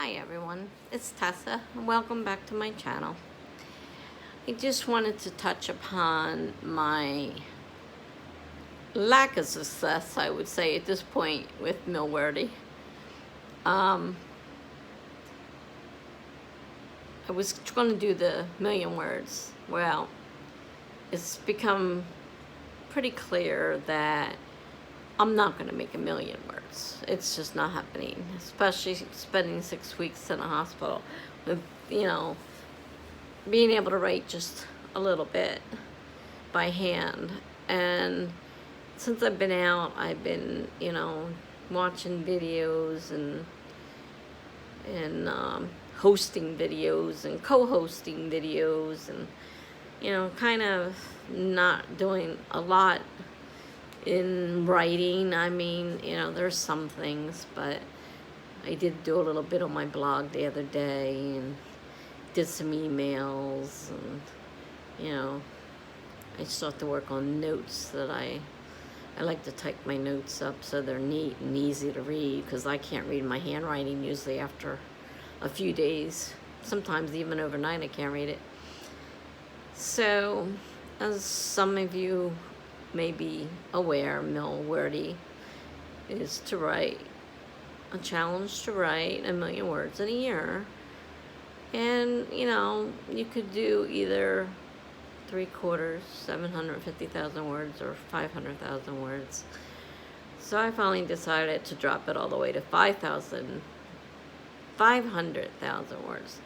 Hi everyone, it's Tessa and welcome back to my channel. I just wanted to touch upon my lack of success, I would say, at this point with Milwordy. I was going to do the million words. Well, it's become pretty clear that I'm not going to make a million words. It's just not happening, especially spending 6 weeks in a hospital with, being able to write just a little bit by hand. And since I've been out, I've been, watching videos and hosting videos and co-hosting videos and, kind of not doing a lot in writing. I mean, there's some things, but I did do a little bit on my blog the other day and did some emails, and I still have to work on notes that I like to type my notes up so they're neat and easy to read, because I can't read my handwriting usually after a few days. Sometimes even overnight I can't read it. So, as some of you may be aware, Milwordy is to write a challenge to write 1 million words in a year. And, you could do either 3/4, 750,000 words, or 500,000 words. So I finally decided to drop it all the way to 500,000 words.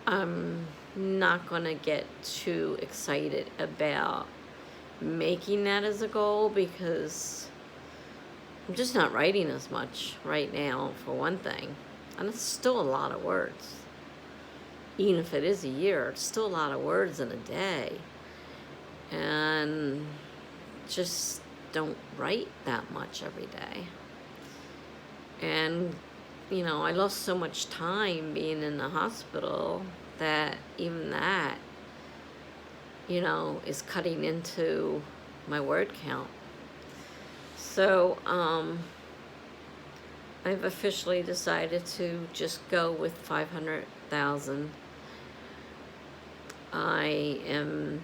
I'm not going to get too excited about making that as a goal, because I'm just not writing as much right now, for one thing. And it's still a lot of words. Even if it is a year, it's still a lot of words in a day. And just don't write that much every day. And, I lost so much time being in the hospital that even that, is cutting into my word count. So, I've officially decided to just go with 500,000. I am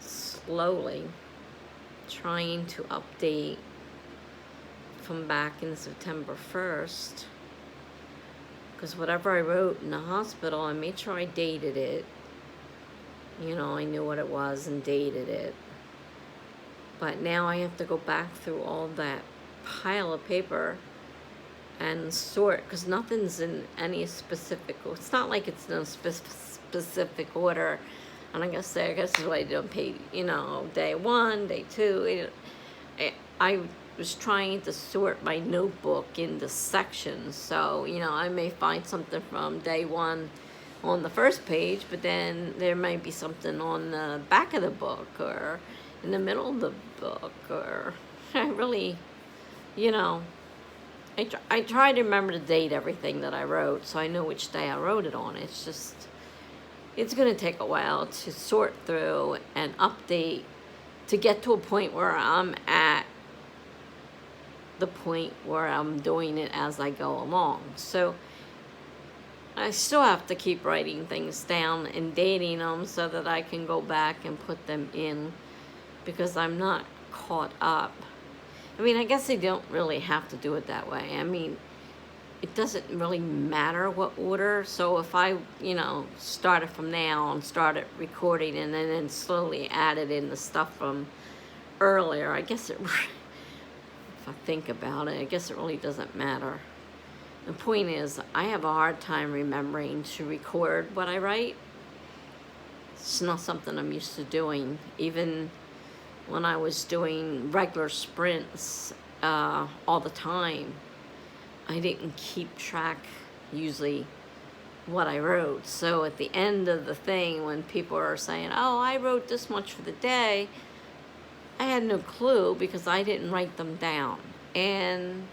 slowly trying to update from back in September 1st, because whatever I wrote in the hospital, I made sure I dated it. I knew what it was and dated it. But now I have to go back through all that pile of paper and sort, because nothing's in any specific, it's not like it's in a specific order. And I guess that's what I did on page, day 1, day 2. I was trying to sort my notebook into sections. So, I may find something from day 1 on the first page, but then there might be something on the back of the book or in the middle of the book, or I really, I try to remember to date everything that I wrote, so I know which day I wrote it on. It's just, it's going to take a while to sort through and update to get to a point where I'm at the point where I'm doing it as I go along. So I still have to keep writing things down and dating them so that I can go back and put them in, because I'm not caught up. I mean, I guess they don't really have to do it that way. I mean, it doesn't really matter what order. So if I, started from now and started recording and then slowly added in the stuff from earlier, I guess if I think about it, I guess it really doesn't matter. The point is, I have a hard time remembering to record what I write. It's not something I'm used to doing. Even when I was doing regular sprints all the time, I didn't keep track usually what I wrote. So at the end of the thing, when people are saying, oh, I wrote this much for the day, I had no clue, because I didn't write them down. And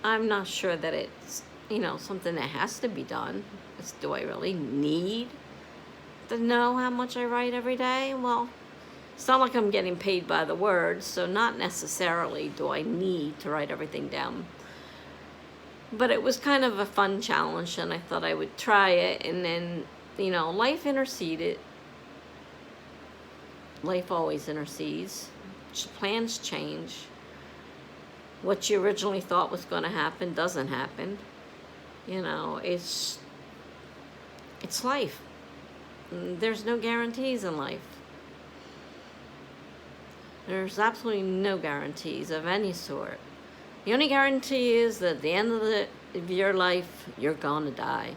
I'm not sure that it's, something that has to be done. Do I really need to know how much I write every day? Well, It's not like I'm getting paid by the word, so not necessarily do I need to write everything down. But it was kind of a fun challenge, and I thought I would try it. And then, life interceded. Life always intercedes. Plans change. What you originally thought was going to happen doesn't happen. It's life. There's no guarantees in life. There's absolutely no guarantees of any sort. The only guarantee is that at the end of your life, you're going to die.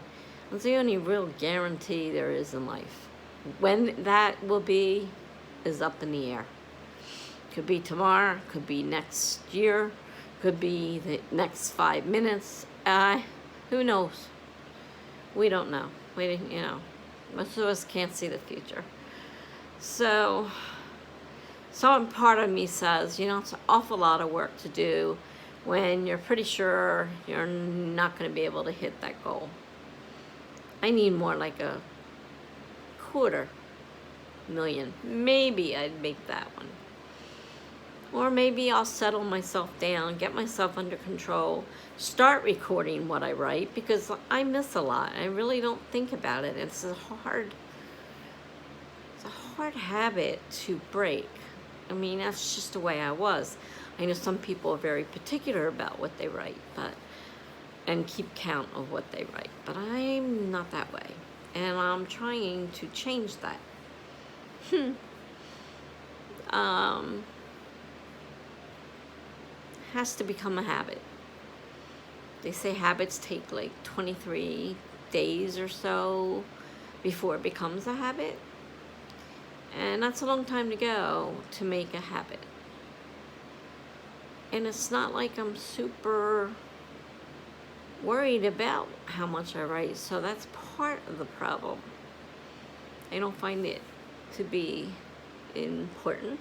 That's the only real guarantee there is in life. When that will be is up in the air. Could be tomorrow, could be next year, could be the next 5 minutes. Who knows? We don't know. Most of us can't see the future. So some part of me says, it's an awful lot of work to do when you're pretty sure you're not going to be able to hit that goal. I need more like a $250,000. Maybe I'd make that one. Or maybe I'll settle myself down, get myself under control, start recording what I write, because I miss a lot. I really don't think about it. It's a hard habit to break. That's just the way I was. I know some people are very particular about what they write, and keep count of what they write, but I'm not that way, and I'm trying to change that. Has to become a habit. They say habits take like 23 days or so before it becomes a habit, and that's a long time to go to make a habit. And it's not like I'm super worried about how much I write, so that's part of the problem. I don't find it to be important,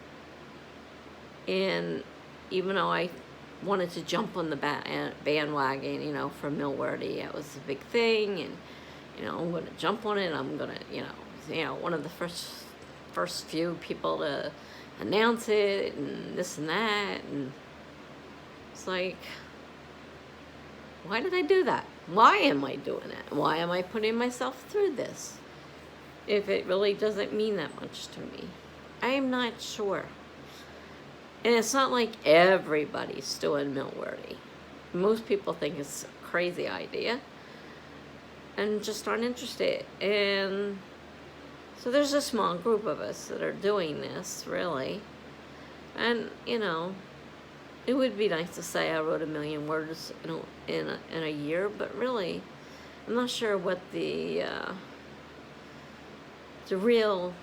and even though I wanted to jump on the bandwagon, for Milwordy, it was a big thing, and I'm going to jump on it. I'm going to, one of the first few people to announce it, and this and that, and it's like, why did I do that? Why am I doing it? Why am I putting myself through this if it really doesn't mean that much to me? I am not sure. And it's not like everybody's doing Milwordy. Most people think it's a crazy idea and just aren't interested. And so there's a small group of us that are doing this, really. And, it would be nice to say I wrote 1 million words in a year, but really, I'm not sure what the real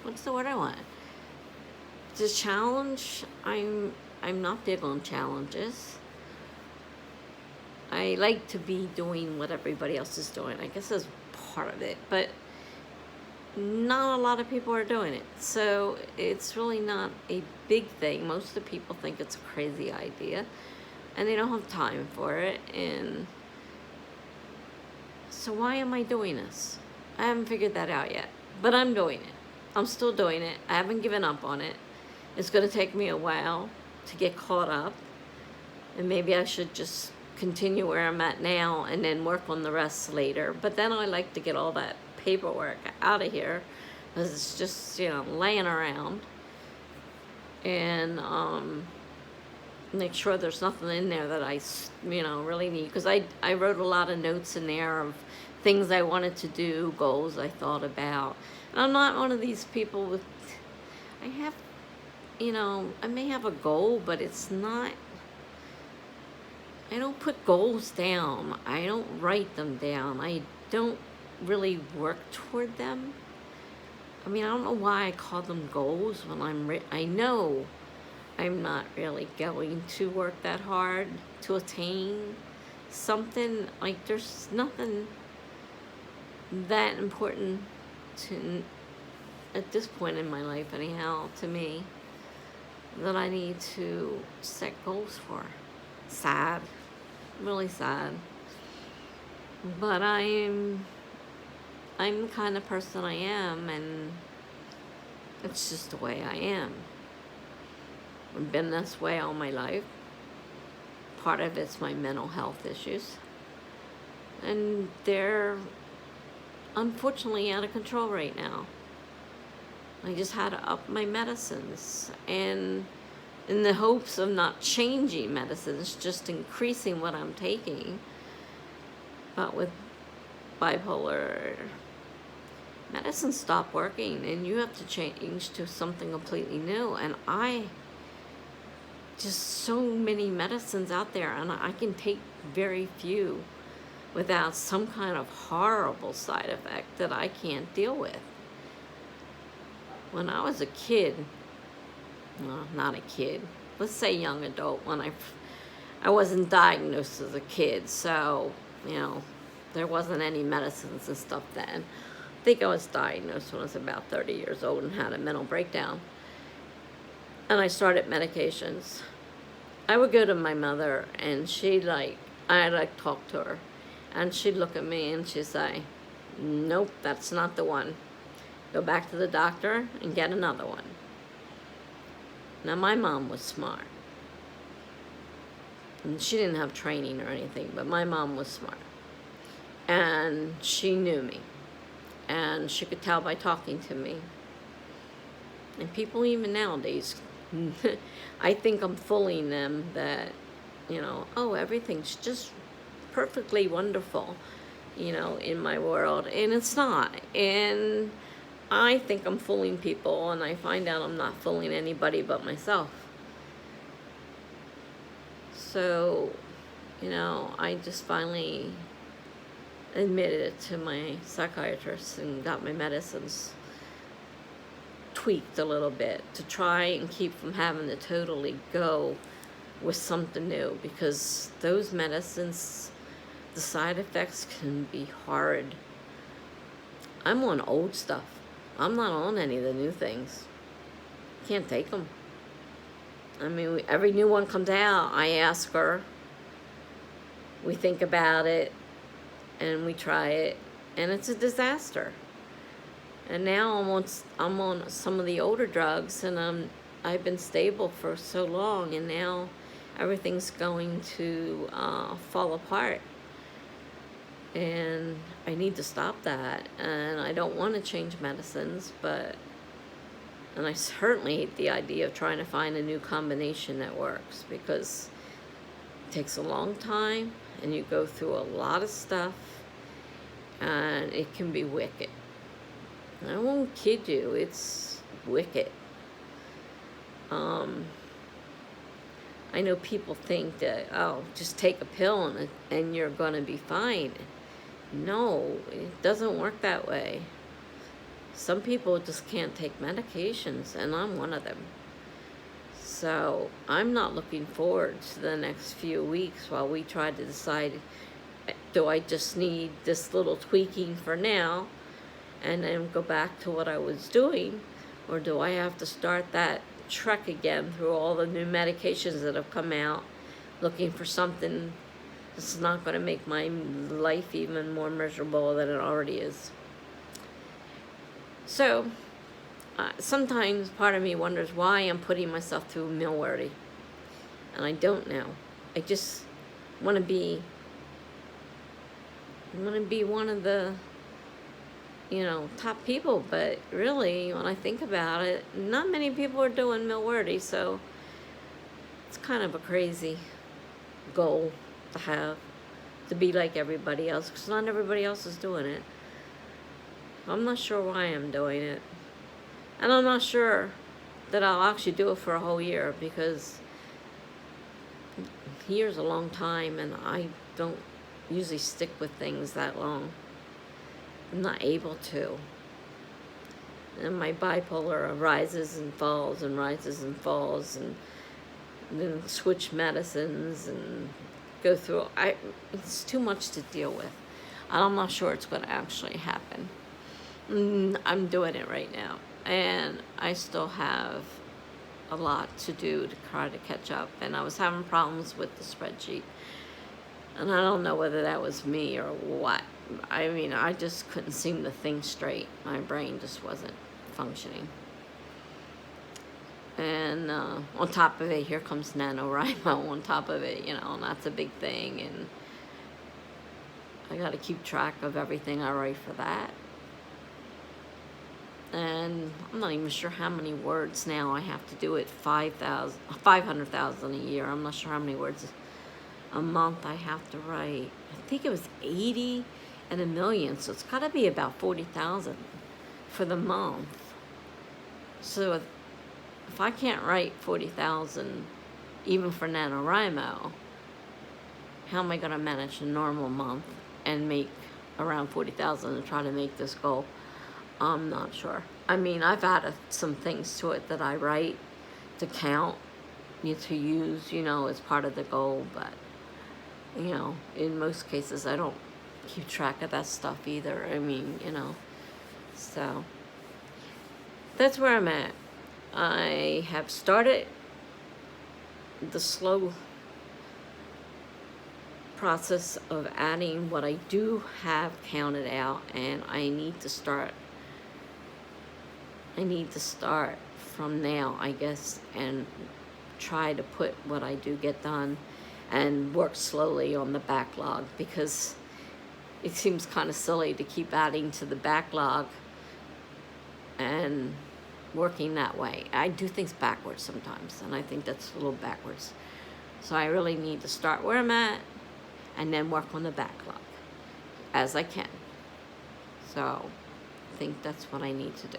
what's the word I want? The challenge. I'm not big on challenges. I like to be doing what everybody else is doing. I guess that's part of it, but not a lot of people are doing it, so it's really not a big thing. Most of the people think it's a crazy idea, and they don't have time for it. And so why am I doing this? I haven't figured that out yet, but I'm doing it. I'm still doing it. I haven't given up on it. It's going to take me a while to get caught up, and maybe I should just continue where I'm at now and then work on the rest later. But then I like to get all that paperwork out of here, because it's just laying around, and make sure there's nothing in there that I really need, because I wrote a lot of notes in there of things I wanted to do, goals I thought about. And I'm not one of these people with, I may have a goal, but it's not, I don't put goals down. I don't write them down. I don't really work toward them. I don't know why I call them goals when I know I'm not really going to work that hard to attain something. Like, there's nothing that important at this point in my life anyhow, to me, that I need to set goals for. Sad. Really sad. But I'm I'm the kind of person I am, and it's just the way I am. I've been this way all my life. Part of it's my mental health issues. And they're unfortunately out of control right now. I just had to up my medicines, and in the hopes of not changing medicines, just increasing what I'm taking. But with bipolar, medicine stopped working, and you have to change to something completely new. And just so many medicines out there, and I can take very few without some kind of horrible side effect that I can't deal with. When I was a kid, well, not a kid, let's say young adult, when I wasn't diagnosed as a kid, so, there wasn't any medicines and stuff then. I think I was diagnosed when I was about 30 years old and had a mental breakdown. And I started medications. I would go to my mother, and I'd talk to her, and she'd look at me and she'd say, nope, that's not the one. Go back to the doctor and get another one. Now, my mom was smart. And she didn't have training or anything, but my mom was smart. And she knew me. And she could tell by talking to me. And people even nowadays, I think I'm fooling them that, everything's just perfectly wonderful, in my world. And it's not. And I think I'm fooling people, and I find out I'm not fooling anybody but myself. So, I just finally admitted it to my psychiatrist and got my medicines tweaked a little bit to try and keep from having to totally go with something new, because those medicines, the side effects can be horrid. I'm on old stuff. I'm not on any of the new things. Can't take them. I mean, every new one comes out, I ask her. We think about it, and we try it, and it's a disaster. And now I'm on some of the older drugs, and I've been stable for so long, and now everything's going to fall apart. And I need to stop that, and I don't want to change medicines, and I certainly hate the idea of trying to find a new combination that works, because it takes a long time, and you go through a lot of stuff, and it can be wicked. I won't kid you, it's wicked. I know people think that, just take a pill and you're going to be fine. No, it doesn't work that way. Some people just can't take medications, and I'm one of them. So I'm not looking forward to the next few weeks while we try to decide, do I just need this little tweaking for now and then go back to what I was doing, or do I have to start that trek again through all the new medications that have come out, looking for something that's not going to make my life even more miserable than it already is. So sometimes part of me wonders why I'm putting myself through Milwordy, and I don't know. I just want to be one of the top people, but really, when I think about it, not many people are doing Milwordy, so it's kind of a crazy goal to have, to be like everybody else, because not everybody else is doing it. I'm not sure why I'm doing it, and I'm not sure that I'll actually do it for a whole year, because a year's a long time, and I don't usually stick with things that long. I'm not able to. And my bipolar rises and falls and rises and falls, and then switch medicines and go through. It's too much to deal with. I'm not sure it's going to actually happen. I'm doing it right now, and I still have a lot to do to try to catch up, and I was having problems with the spreadsheet, and I don't know whether that was me or what, I mean, I just couldn't seem to think straight. My brain just wasn't functioning. And on top of it, here comes NaNoWriMo on top of it, and that's a big thing. And I got to keep track of everything I write for that. And I'm not even sure how many words now I have to do it. 500,000 a year. I'm not sure how many words a month I have to write. I think it was 80 and a million, so it's got to be about 40,000 for the month. So if I can't write 40,000 even for NaNoWriMo, how am I going to manage a normal month and make around 40,000 and try to make this goal? I'm not sure. I mean, I've added some things to it that I write to count, to use, as part of the goal, but, in most cases, I don't keep track of that stuff either. I mean, so that's where I'm at. I have started the slow process of adding what I do have counted out, and I need to start from now, I guess, and try to put what I do get done and work slowly on the backlog, because it seems kind of silly to keep adding to the backlog and working that way. I do things backwards sometimes, and I think that's a little backwards. So I really need to start where I'm at and then work on the backlog as I can. So I think that's what I need to do.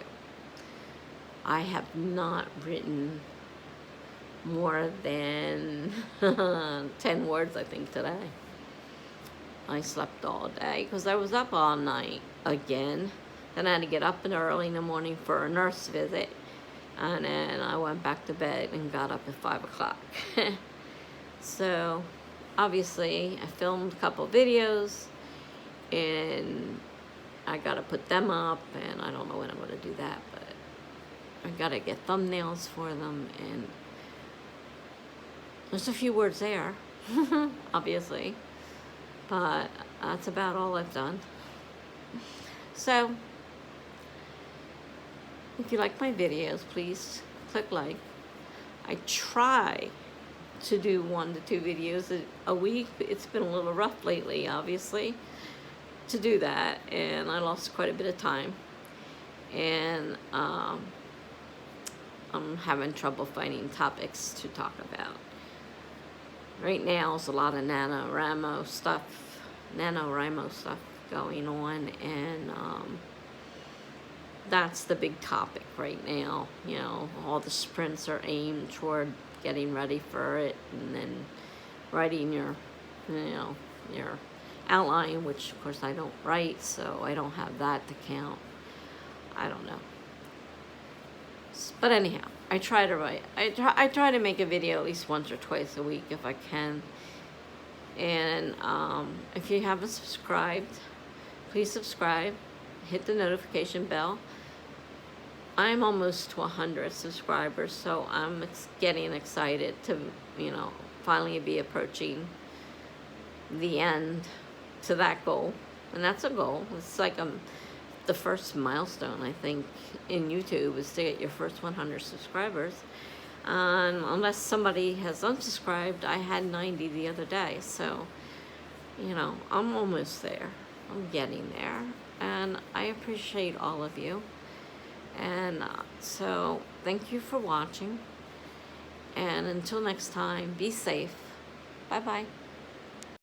I have not written more than 10 words, I think, today. I slept all day because I was up all night again. Then I had to get up early in the morning for a nurse visit. And then I went back to bed and got up at 5 o'clock. So, obviously, I filmed a couple videos. And I got to put them up. And I don't know when I'm going to do that. But I got to get thumbnails for them. And there's a few words there, obviously. But that's about all I've done. So, if you like my videos, please click like. I try to do 1 to 2 videos a week. It's been a little rough lately, obviously, to do that. And I lost quite a bit of time. And I'm having trouble finding topics to talk about. Right now, there's a lot of NaNoWriMo stuff going on, and that's the big topic right now. All the sprints are aimed toward getting ready for it, and then writing your outline, which of course I don't write, so I don't have that to count. I don't know. But anyhow, I try to write. I try to make a video at least once or twice a week if I can. And if you haven't subscribed, please subscribe. Hit the notification bell. I'm almost to 100 subscribers, so I'm getting excited to, finally be approaching the end to that goal. And that's a goal. It's like the first milestone, I think, in YouTube is to get your first 100 subscribers. Unless somebody has unsubscribed, I had 90 the other day. So, I'm almost there. I'm getting there. And I appreciate all of you. And so, thank you for watching. And until next time, be safe. Bye-bye.